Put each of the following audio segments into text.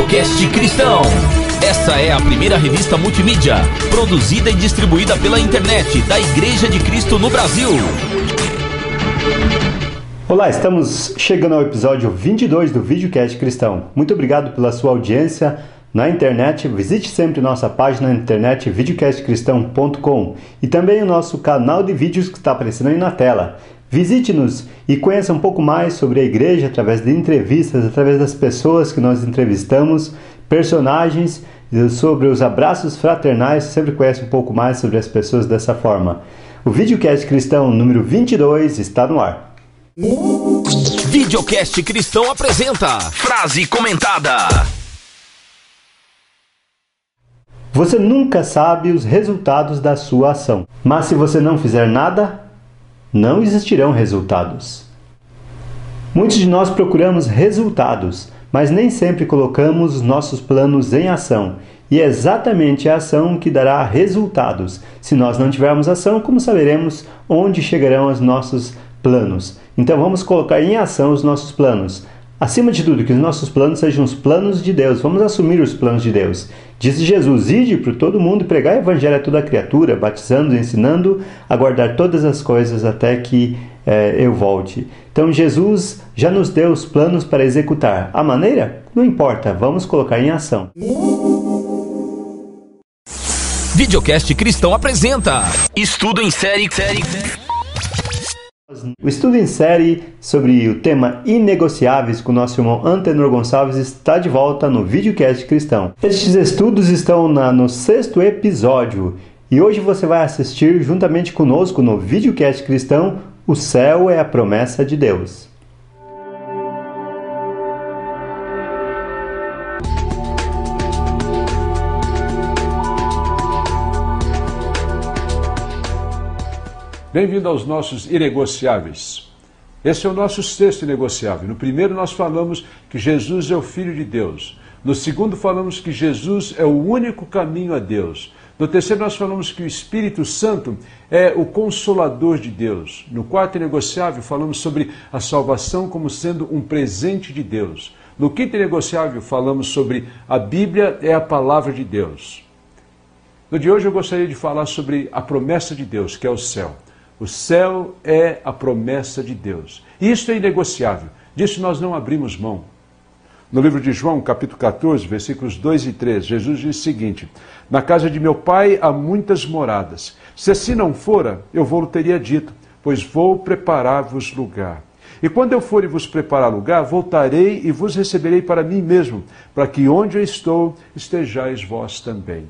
Videocast Cristão. Essa é a primeira revista multimídia, produzida e distribuída pela internet da Igreja de Cristo no Brasil. Olá, estamos chegando ao episódio 22 do Videocast Cristão. Muito obrigado pela sua audiência na internet. Visite sempre nossa página na internet, videocastcristão.com, e também o nosso canal de vídeos que está aparecendo aí na tela. Visite-nos e conheça um pouco mais sobre a igreja através de entrevistas, através das pessoas que nós entrevistamos, personagens, sobre os abraços fraternais. Você sempre conhece um pouco mais sobre as pessoas dessa forma. O Videocast Cristão número 22 está no ar. Videocast Cristão apresenta Frase Comentada. Você nunca sabe os resultados da sua ação, mas se você não fizer nada, não existirão resultados. Muitos de nós procuramos resultados, mas nem sempre colocamos os nossos planos em ação. E é exatamente a ação que dará resultados. Se nós não tivermos ação, como saberemos onde chegarão os nossos planos? Então vamos colocar em ação os nossos planos. Acima de tudo, que os nossos planos sejam os planos de Deus. Vamos assumir os planos de Deus. Disse Jesus: ide por todo mundo e pregar o evangelho a toda criatura, batizando e ensinando a guardar todas as coisas até que eu volte. Então Jesus já nos deu os planos para executar. A maneira? Não importa, vamos colocar em ação. Videocast Cristão apresenta Estudo em Série. O estudo em série sobre o tema inegociáveis com o nosso irmão Antenor Gonçalves está de volta no Videocast Cristão. Estes estudos estão no 6º episódio e hoje você vai assistir juntamente conosco no Videocast Cristão O Céu é a Promessa de Deus. Bem-vindo aos nossos inegociáveis. Esse é o nosso 6º inegociável. No primeiro nós falamos que Jesus é o Filho de Deus. No segundo falamos que Jesus é o único caminho a Deus. No terceiro nós falamos que o Espírito Santo é o Consolador de Deus. No quarto inegociável falamos sobre a salvação como sendo um presente de Deus. No quinto inegociável falamos sobre a Bíblia é a Palavra de Deus. No de hoje eu gostaria de falar sobre a promessa de Deus, que é o céu. O céu é a promessa de Deus. E isso é inegociável. Disso nós não abrimos mão. No livro de João, capítulo 14, versículos 2 e 3, Jesus diz o seguinte: na casa de meu pai há muitas moradas. Se assim não fora, eu vou-lhe teria dito, pois vou preparar-vos lugar. E quando eu for e vos preparar lugar, voltarei e vos receberei para mim mesmo, para que onde eu estou, estejais vós também.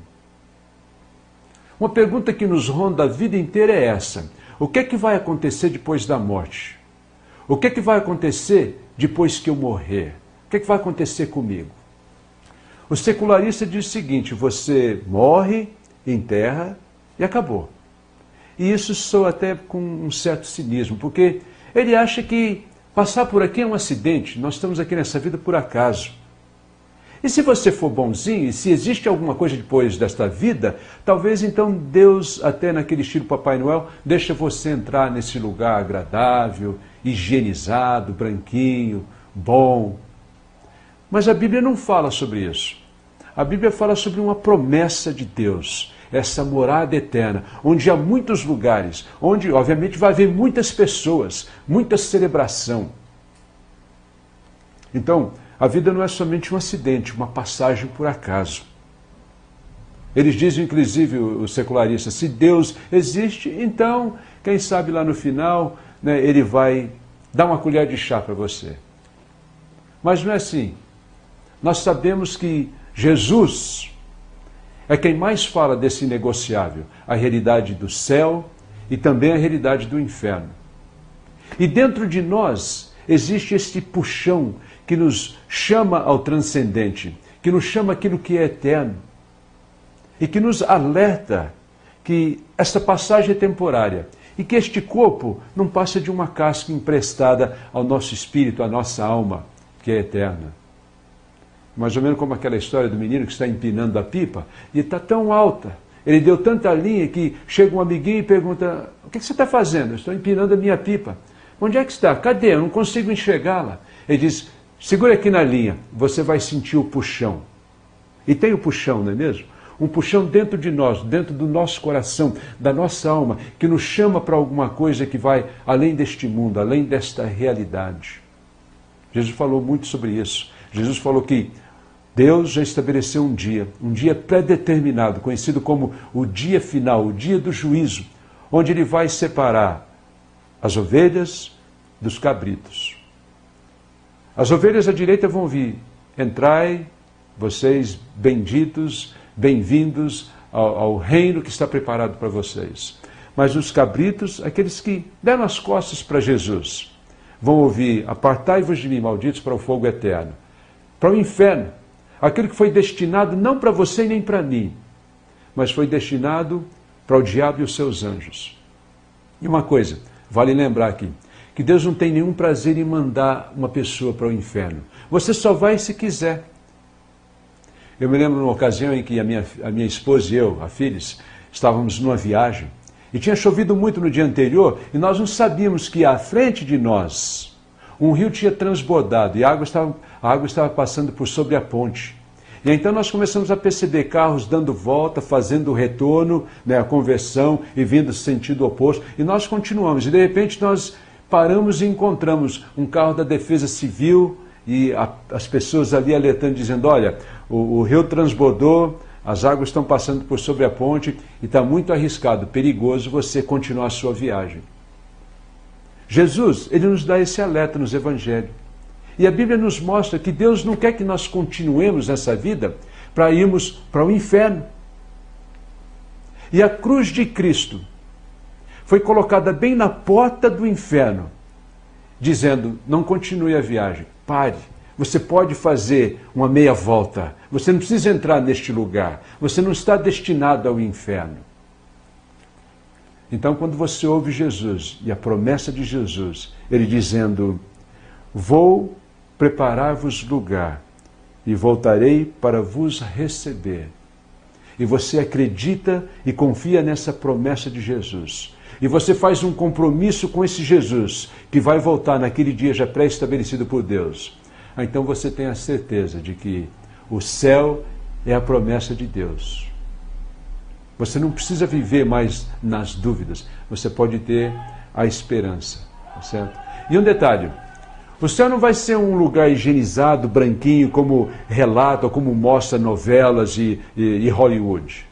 Uma pergunta que nos ronda a vida inteira é essa: o que é que vai acontecer depois da morte? O que é que vai acontecer depois que eu morrer? O que é que vai acontecer comigo? O secularista diz o seguinte: você morre, enterra e acabou. E isso soa até com um certo cinismo, porque ele acha que passar por aqui é um acidente, nós estamos aqui nessa vida por acaso. E se você for bonzinho, e se existe alguma coisa depois desta vida, talvez então Deus, até naquele estilo Papai Noel, deixa você entrar nesse lugar agradável, higienizado, branquinho, bom. Mas a Bíblia não fala sobre isso. A Bíblia fala sobre uma promessa de Deus, essa morada eterna, onde há muitos lugares, onde obviamente vai haver muitas pessoas, muita celebração. Então, a vida não é somente um acidente, uma passagem por acaso. Eles dizem, inclusive, os secularistas, se Deus existe, então, quem sabe lá no final, ele vai dar uma colher de chá para você. Mas não é assim. Nós sabemos que Jesus é quem mais fala desse inegociável, a realidade do céu e também a realidade do inferno. E dentro de nós existe esse puxão que nos chama ao transcendente, que nos chama aquilo que é eterno e que nos alerta que esta passagem é temporária e que este corpo não passa de uma casca emprestada ao nosso espírito, à nossa alma, que é eterna. Mais ou menos como aquela história do menino que está empinando a pipa e está tão alta, ele deu tanta linha que chega um amiguinho e pergunta: o que você está fazendo? Eu estou empinando a minha pipa. Onde é que está? Cadê? Eu não consigo enxergá-la. Ele diz: Segura aqui na linha, você vai sentir o puxão. E tem o puxão, não é mesmo? Um puxão dentro de nós, dentro do nosso coração, da nossa alma, que nos chama para alguma coisa que vai além deste mundo, além desta realidade. Jesus falou muito sobre isso. Jesus falou que Deus já estabeleceu um dia pré-determinado, conhecido como o dia final, o dia do juízo, onde Ele vai separar as ovelhas dos cabritos. As ovelhas à direita vão vir: entrai, vocês benditos, bem-vindos ao reino que está preparado para vocês. Mas os cabritos, aqueles que deram as costas para Jesus, vão ouvir: apartai-vos de mim, malditos, para o fogo eterno, para o inferno, aquilo que foi destinado não para você nem para mim, mas foi destinado para o diabo e os seus anjos. E uma coisa, vale lembrar aqui, que Deus não tem nenhum prazer em mandar uma pessoa para o inferno. Você só vai se quiser. Eu me lembro de uma ocasião em que a minha esposa e eu, a Phyllis, estávamos numa viagem e tinha chovido muito no dia anterior e nós não sabíamos que à frente de nós um rio tinha transbordado e a água estava passando por sobre a ponte. E então nós começamos a perceber carros dando volta, fazendo o retorno, a conversão e vindo sentido oposto. E nós continuamos. E de repente nós paramos e encontramos um carro da Defesa Civil e as pessoas ali alertando, dizendo: olha, o rio transbordou, as águas estão passando por sobre a ponte e está muito arriscado, perigoso você continuar a sua viagem. Jesus, Ele nos dá esse alerta nos Evangelhos. E a Bíblia nos mostra que Deus não quer que nós continuemos nessa vida para irmos para o inferno. E a cruz de Cristo foi colocada bem na porta do inferno, dizendo: não continue a viagem, pare. Você pode fazer uma meia volta. Você não precisa entrar neste lugar. Você não está destinado ao inferno. Então, quando você ouve Jesus e a promessa de Jesus, Ele dizendo: vou preparar-vos lugar e voltarei para vos receber. E você acredita e confia nessa promessa de Jesus. E você faz um compromisso com esse Jesus, que vai voltar naquele dia já pré-estabelecido por Deus. Então você tem a certeza de que o céu é a promessa de Deus. Você não precisa viver mais nas dúvidas. Você pode ter a esperança. Tá certo? E um detalhe: o céu não vai ser um lugar higienizado, branquinho, como relata, como mostra novelas e Hollywood.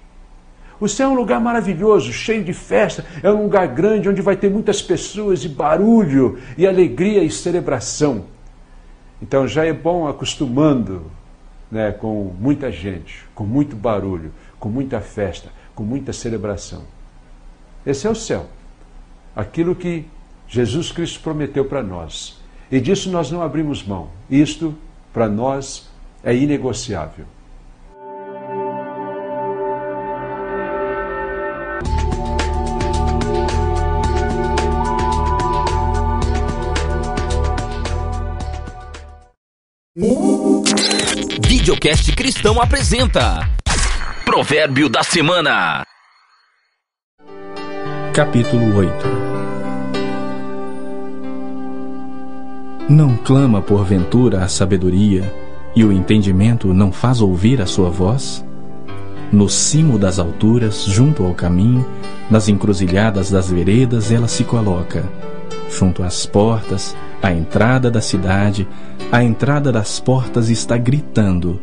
O céu é um lugar maravilhoso, cheio de festa. É um lugar grande, onde vai ter muitas pessoas e barulho, e alegria e celebração. Então já é bom acostumando, com muita gente, com muito barulho, com muita festa, com muita celebração. Esse é o céu. Aquilo que Jesus Cristo prometeu para nós. E disso nós não abrimos mão. Isto, para nós, é inegociável. Videocast Cristão apresenta Provérbio da Semana. Capítulo 8. Não clama porventura a sabedoria, e o entendimento não faz ouvir a sua voz? No cimo das alturas, junto ao caminho, nas encruzilhadas das veredas ela se coloca. Junto às portas, à entrada da cidade, a entrada das portas está gritando: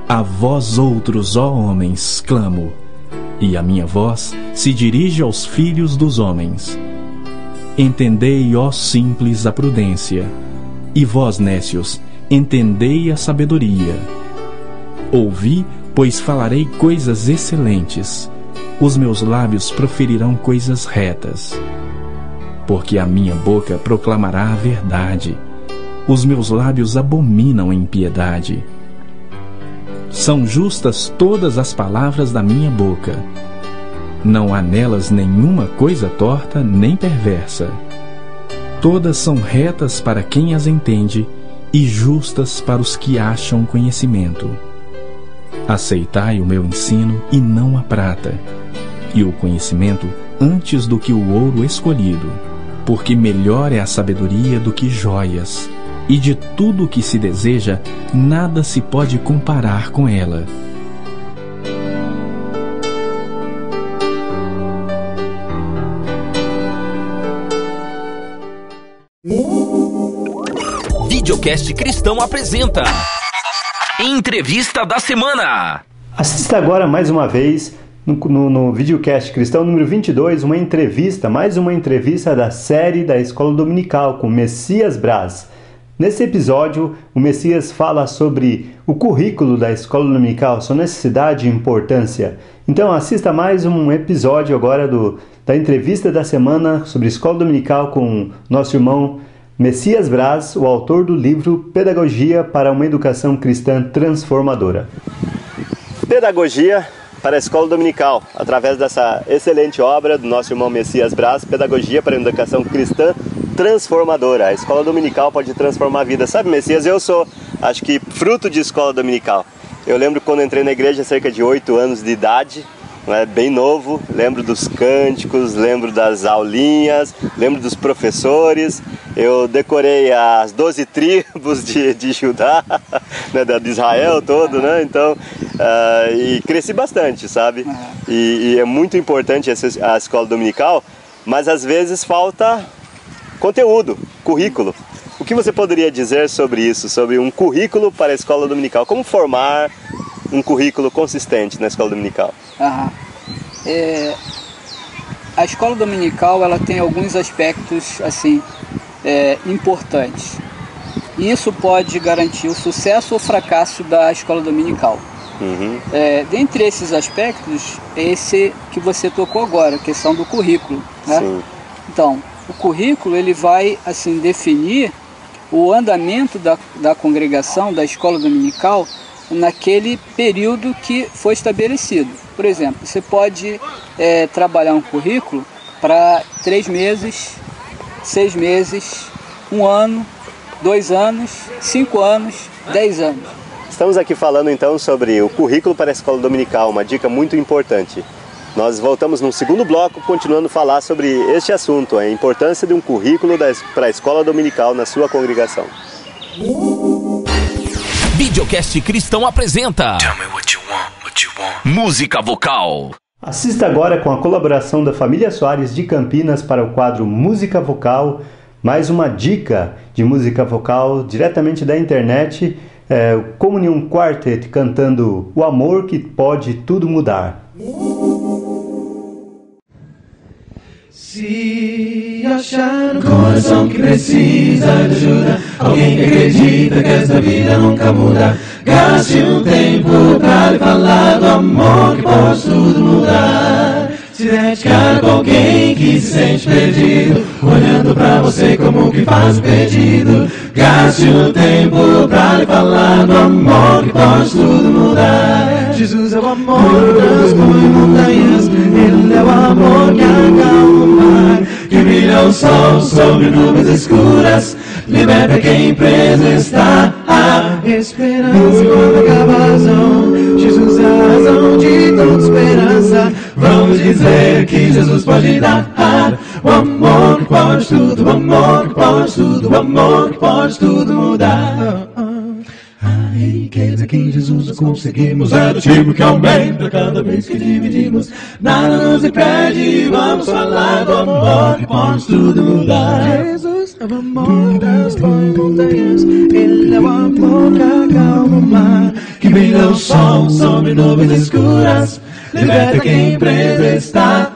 a vós outros, ó homens, clamo, e a minha voz se dirige aos filhos dos homens. Entendei, ó simples, a prudência, e vós, nécios, entendei a sabedoria. Ouvi, pois falarei coisas excelentes, os meus lábios proferirão coisas retas. Porque a minha boca proclamará a verdade, os meus lábios abominam a impiedade. São justas todas as palavras da minha boca, não há nelas nenhuma coisa torta nem perversa. Todas são retas para quem as entende e justas para os que acham conhecimento. Aceitai o meu ensino e não a prata, e o conhecimento antes do que o ouro escolhido, porque melhor é a sabedoria do que joias, e de tudo o que se deseja, nada se pode comparar com ela. Videocast Cristão apresenta Entrevista da Semana. Assista agora mais uma vez no Videocast Cristão número 22, mais uma entrevista da série da Escola Dominical com Messias Braz. Nesse episódio, o Messias fala sobre o currículo da Escola Dominical, sua necessidade e importância. Então assista mais um episódio agora da entrevista da semana sobre Escola Dominical com nosso irmão Messias Braz, o autor do livro Pedagogia para uma Educação Cristã Transformadora. Pedagogia para a Escola Dominical, através dessa excelente obra do nosso irmão Messias Braz, Pedagogia para uma Educação Cristã Transformadora. A Escola Dominical pode transformar a vida. Sabe, Messias, eu sou, acho que, fruto de Escola Dominical. Eu lembro quando entrei na igreja, cerca de 8 anos de idade, bem novo, lembro dos cânticos, lembro das aulinhas, lembro dos professores. Eu decorei as 12 tribos de Judá, de Israel todo, né? Então, e cresci bastante, sabe? E é muito importante a escola dominical, mas às vezes falta conteúdo, currículo. O que você poderia dizer sobre isso, sobre um currículo para a escola dominical? Como formar um currículo consistente na escola dominical? A escola dominical, ela tem alguns aspectos assim importantes. E isso pode garantir o sucesso ou fracasso da escola dominical. Dentre esses aspectos, é esse que você tocou agora, a questão do currículo, né? Sim. Então, o currículo ele vai assim definir o andamento da congregação, da escola dominical, naquele período que foi estabelecido. Por exemplo, você pode trabalhar um currículo para 3 meses, 6 meses, 1 ano, 2 anos, 5 anos, 10 anos. Estamos aqui falando então sobre o currículo para a escola dominical, uma dica muito importante. Nós voltamos no segundo bloco, continuando a falar sobre este assunto, a importância de um currículo para a escola dominical na sua congregação. Videocast Cristão apresenta Música Vocal. Assista agora com a colaboração da família Soares de Campinas para o quadro Música Vocal, mais uma dica de música vocal diretamente da internet, o Comunion Quartet cantando O Amor que Pode Tudo Mudar. Se achar no coração que precisa de ajuda, alguém que acredita que essa vida nunca muda, gaste um tempo pra lhe falar do amor que pode tudo mudar. Se dedicar com alguém que se sente perdido, olhando pra você como que faz um pedido, gaste um tempo pra lhe falar do amor que pode tudo mudar. Jesus é o amor que transpõe montanhas, Ele é o amor que acalma o mar, que brilha o sol sobre nuvens escuras, liberta quem preso está. A esperança quando acaba a razão, Jesus é a razão de toda esperança. Vamos dizer que Jesus pode dar o amor que pode tudo, o amor que pode tudo, o amor que pode tudo mudar. Ele quer dizer que em Jesus conseguimos, é do tipo que aumenta cada vez que dividimos. Nada nos impede, vamos falar do amor que pode tudo mudar. Jesus é o amor que transpõe montanhas, Ele é o amor que acalma o mar, que brilha o sol sobre nuvens escuras, liberta quem preso está.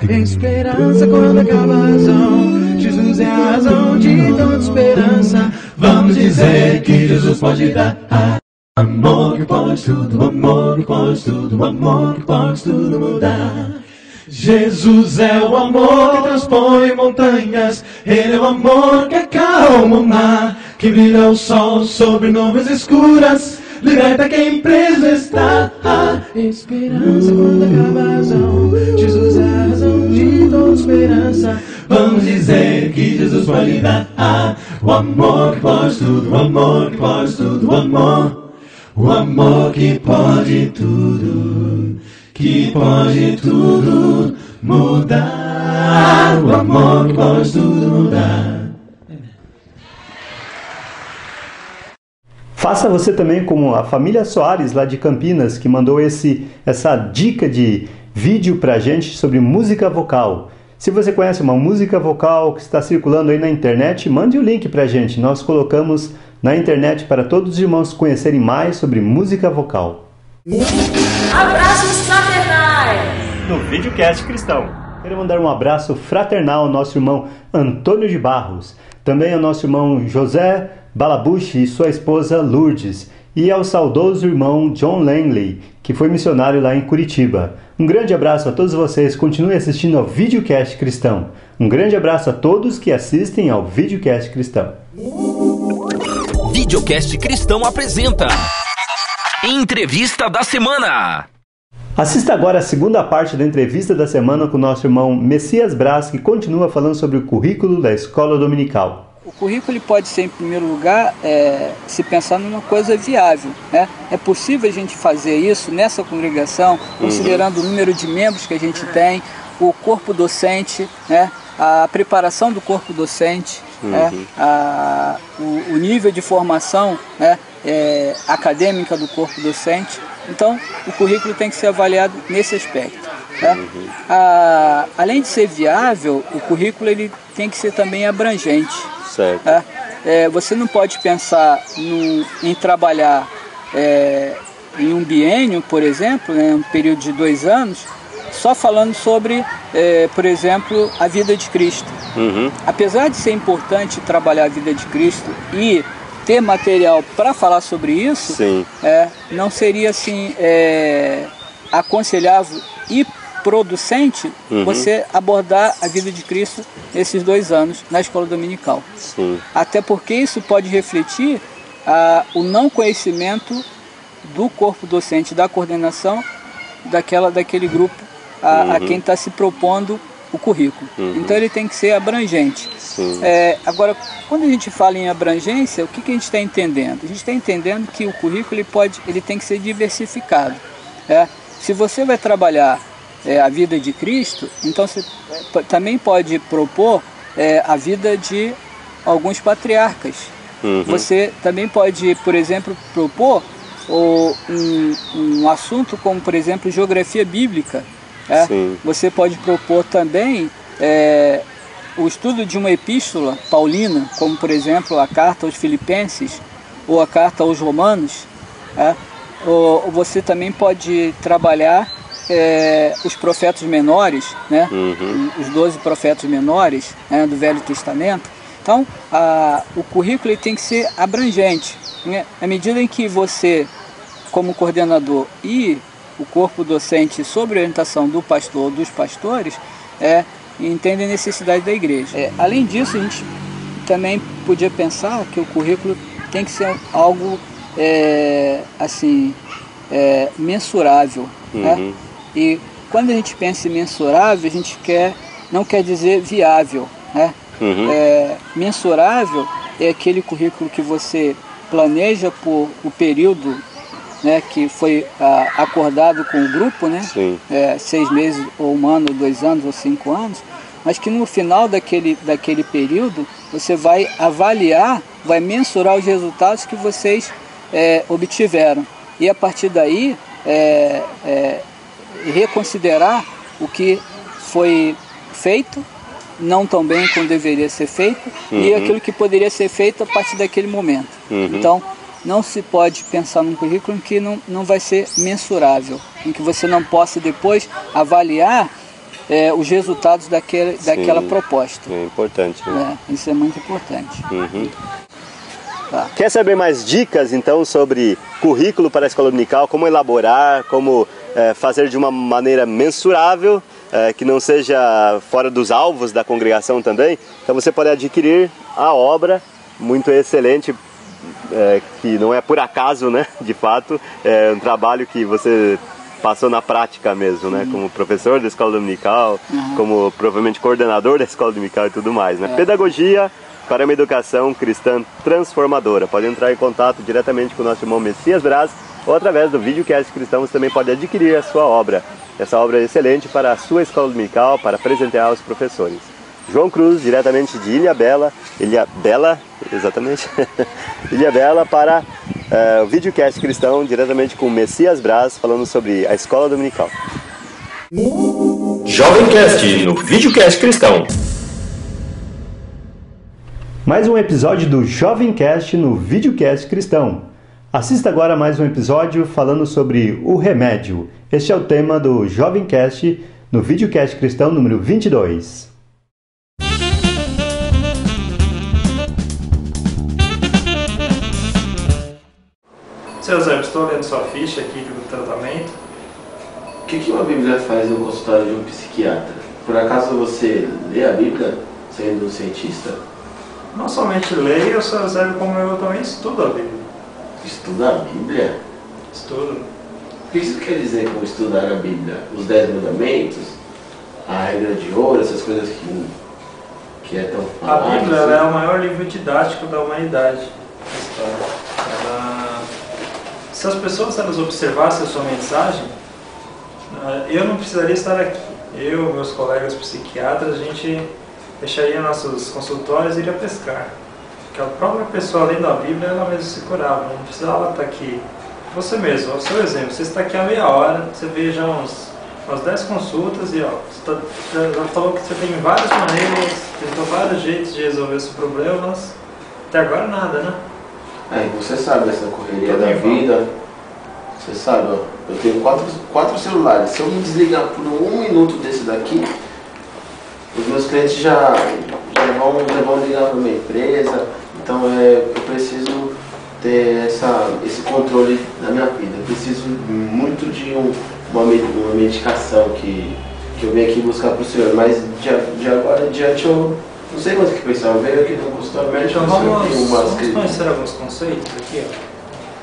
Esperança quando acaba a razão, Jesus é a razão de toda esperança. Vamos dizer que Jesus pode dar amor que pode tudo, amor que pode tudo, amor que pode tudo mudar. Jesus é o amor que transpõe montanhas, Ele é o amor que acalma o mar, que brilha o sol sobre nuvens escuras, liberta quem preso está. Esperança quando acaba a razão, Jesus é a razão de toda esperança. Vamos dizer que Jesus pode dar o amor que pode tudo, o amor que pode tudo, o amor que pode tudo, que pode tudo mudar, o amor que pode tudo mudar. Faça você também como a família Soares, lá de Campinas, que mandou essa dica de vídeo pra gente sobre música vocal. Se você conhece uma música vocal que está circulando aí na internet, mande o link pra gente. Nós colocamos na internet para todos os irmãos conhecerem mais sobre música vocal. Abraços fraternais! No Videocast Cristão. Quero mandar um abraço fraternal ao nosso irmão Antônio de Barros, também ao nosso irmão José Balabuchi e sua esposa Lourdes, e ao saudoso irmão John Langley, que foi missionário lá em Curitiba. Um grande abraço a todos vocês, continue assistindo ao Videocast Cristão. Um grande abraço a todos que assistem ao Videocast Cristão. Videocast Cristão apresenta Entrevista da Semana. Assista agora a segunda parte da entrevista da semana com o nosso irmão Messias Braz, que continua falando sobre o currículo da escola dominical. O currículo ele pode ser, em primeiro lugar, se pensar numa coisa viável, né? É possível a gente fazer isso nessa congregação, considerando o número de membros que a gente tem, o corpo docente, né? A preparação do corpo docente, né? O nível de formação, né? Acadêmica do corpo docente. Então, o currículo tem que ser avaliado nesse aspecto. Né? Além de ser viável, o currículo ele tem que ser também abrangente. Certo. Você não pode pensar em trabalhar em um biênio, por exemplo, né, um período de 2 anos, só falando sobre, por exemplo, a vida de Cristo. Apesar de ser importante trabalhar a vida de Cristo e ter material para falar sobre isso, não seria assim aconselhável e producente você abordar a vida de Cristo nesses 2 anos na escola dominical. Até porque isso pode refletir o não conhecimento do corpo docente, da coordenação daquele grupo a quem está se propondo o currículo. Então ele tem que ser abrangente. Agora, quando a gente fala em abrangência, o que a gente está entendendo? A gente está entendendo que o currículo ele tem que ser diversificado. Se você vai trabalhar a vida de Cristo, então você também pode propor a vida de alguns patriarcas. Você também pode, por exemplo, propor um assunto como, por exemplo, geografia bíblica. Você pode propor também o estudo de uma epístola paulina, como, por exemplo, a carta aos Filipenses ou a carta aos Romanos. Ou você também pode trabalhar os profetas menores, né? Os 12 profetas menores, né, do Velho Testamento. Então, o currículo ele tem que ser abrangente, né? À medida em que você, como coordenador, e o corpo docente, sob orientação do pastor ou dos pastores, entendem a necessidade da igreja. Além disso, a gente também podia pensar que o currículo tem que ser algo mensurável, né? E quando a gente pensa em mensurável, a gente não quer dizer viável, né? Mensurável é aquele currículo que você planeja por o período, né, que foi acordado com o grupo, né? 6 meses, ou 1 ano, ou 2 anos, ou 5 anos, mas que no final daquele período você vai avaliar, vai mensurar os resultados que vocês obtiveram. E a partir daí reconsiderar o que foi feito, não tão bem como deveria ser feito, e aquilo que poderia ser feito a partir daquele momento. Então, não se pode pensar num currículo que não vai ser mensurável, em que você não possa depois avaliar os resultados daquela proposta. É importante, né? Isso é muito importante. Quer saber mais dicas, então, sobre currículo para a escola dominical, como elaborar, como fazer de uma maneira mensurável, que não seja fora dos alvos da congregação também? Então você pode adquirir a obra, muito excelente, que não é por acaso, né? De fato, é um trabalho que você passou na prática mesmo, né? Como professor da escola dominical, como provavelmente coordenador da escola dominical e tudo mais, né? Pedagogia para uma educação cristã transformadora. Pode entrar em contato diretamente com o nosso irmão Messias Braz, ou através do Videocast Cristão você também pode adquirir a sua obra. Essa obra é excelente para a sua escola dominical, para presentear aos professores. João Cruz, diretamente de Ilhabela, exatamente, Ilhabela, para o Videocast Cristão, diretamente com Messias Braz, falando sobre a escola dominical. Jovemcast no Videocast Cristão. Mais um episódio do Jovemcast no Videocast Cristão. Assista agora mais um episódio falando sobre o remédio. Este é o tema do Jovemcast no Videocast Cristão número 22. Seu Zé, estou lendo sua ficha aqui do tratamento. O que uma Bíblia faz no consultório de um psiquiatra? Por acaso você lê a Bíblia, sendo um cientista? Não somente leio, seu Zé, como eu também estudo a Bíblia. Estuda a Bíblia? Estudo. O que isso quer dizer com estudar a Bíblia? Os 10 mandamentos? A regra de ouro, essas coisas que é tão falado? A Bíblia ela é o maior livro didático da humanidade. Se as pessoas elas observassem a sua mensagem, eu não precisaria estar aqui. Eu, meus colegas psiquiatras, a gente fecharia nossos consultórios e iria pescar. Porque a própria pessoa, além da Bíblia, ela mesma se curava. Não precisava estar aqui. Você mesmo, o seu exemplo. Você está aqui há meia hora, você vê já umas 10 consultas e você já falou que você tem várias maneiras, tentou vários jeitos de resolver esse problema, mas até agora nada, né? Você sabe essa correria da vida. Você sabe, ó, eu tenho quatro celulares. Se eu me desligar por um minuto desse daqui, os meus clientes já vão ligar para minha empresa. Então eu preciso ter esse controle da minha vida. Eu preciso muito de uma medicação que eu venho aqui buscar para o senhor. Mas de agora em diante eu não sei quanto que pensar. Eu venho aqui no consultório médico. Então vamos conhecer alguns conceitos aqui, ó.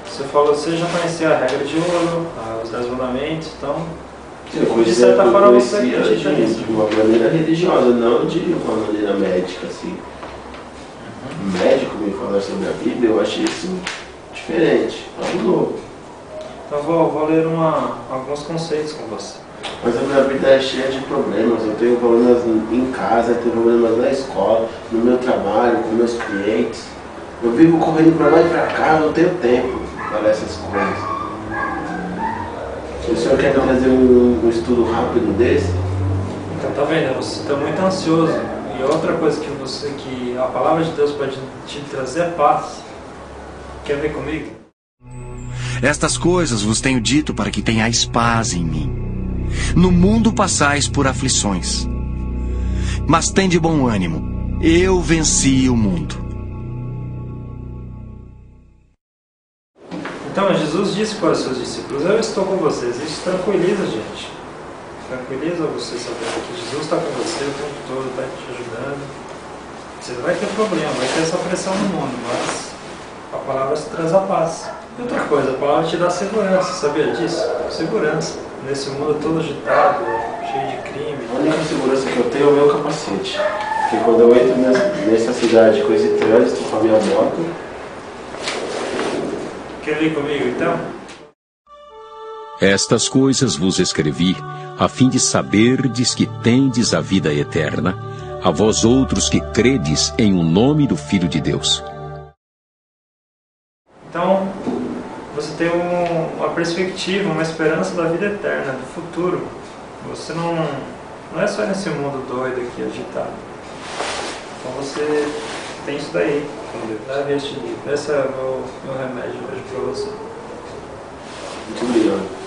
Você falou que você já conhecia a regra de ouro, os 10 mandamentos, então de certa forma você acredita nisso. De uma maneira religiosa, não de uma maneira médica, assim. Um médico me falar sobre a Bíblia, eu achei isso diferente, algo novo. Então vou ler alguns conceitos com você. Mas a minha vida é cheia de problemas. Eu tenho problemas em casa, tenho problemas na escola, no meu trabalho, com meus clientes. Eu vivo correndo para lá e para cá, eu não tenho tempo para essas coisas. O senhor quer trazer um estudo rápido desse? Então tá vendo, você está muito ansioso. E outra coisa que a palavra de Deus pode te trazer é paz. Quer ver comigo? Estas coisas vos tenho dito para que tenhais paz em mim. No mundo passais por aflições, mas tende bom ânimo. Eu venci o mundo. Então Jesus disse para os seus discípulos: eu estou com vocês. Isso tranquiliza, gente. Tranquiliza você saber que Jesus está com você o tempo todo, está te ajudando. Você vai ter problema, vai ter essa pressão no mundo, mas a palavra te traz a paz. E outra coisa, a palavra te dá segurança, sabia disso? Segurança. Nesse mundo todo agitado, cheio de crime. A única segurança que eu tenho é o meu capacete. Porque quando eu entro nessa cidade com esse trânsito, com a minha moto... Quer vir comigo então? Estas coisas vos escrevi, a fim de saberdes que tendes a vida eterna, a vós outros que credes em o nome do Filho de Deus. Então, você tem uma perspectiva, uma esperança da vida eterna, do futuro. Você não é só nesse mundo doido aqui, agitado. Então você tem isso daí. Leve este livro. Esse é o meu remédio hoje para você. Muito obrigado.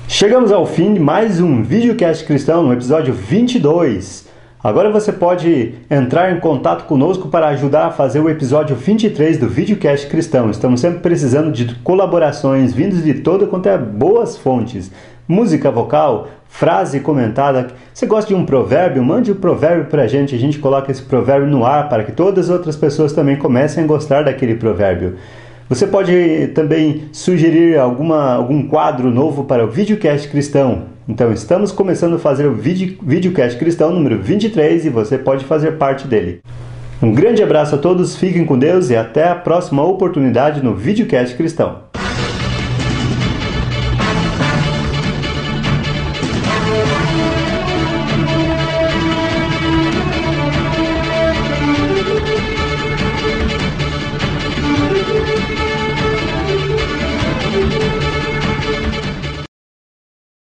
Chegamos ao fim de mais um Videocast Cristão, no episódio 22. Agora você pode entrar em contato conosco para ajudar a fazer o episódio 23 do Videocast Cristão. Estamos sempre precisando de colaborações vindas de toda quanto é boas fontes. Música vocal, frase comentada. Você gosta de um provérbio? Mande o provérbio para a gente coloca esse provérbio no ar para que todas as outras pessoas também comecem a gostar daquele provérbio. Você pode também sugerir algum quadro novo para o Videocast Cristão. Então, estamos começando a fazer o Videocast Cristão número 23 e você pode fazer parte dele. Um grande abraço a todos, fiquem com Deus e até a próxima oportunidade no Videocast Cristão.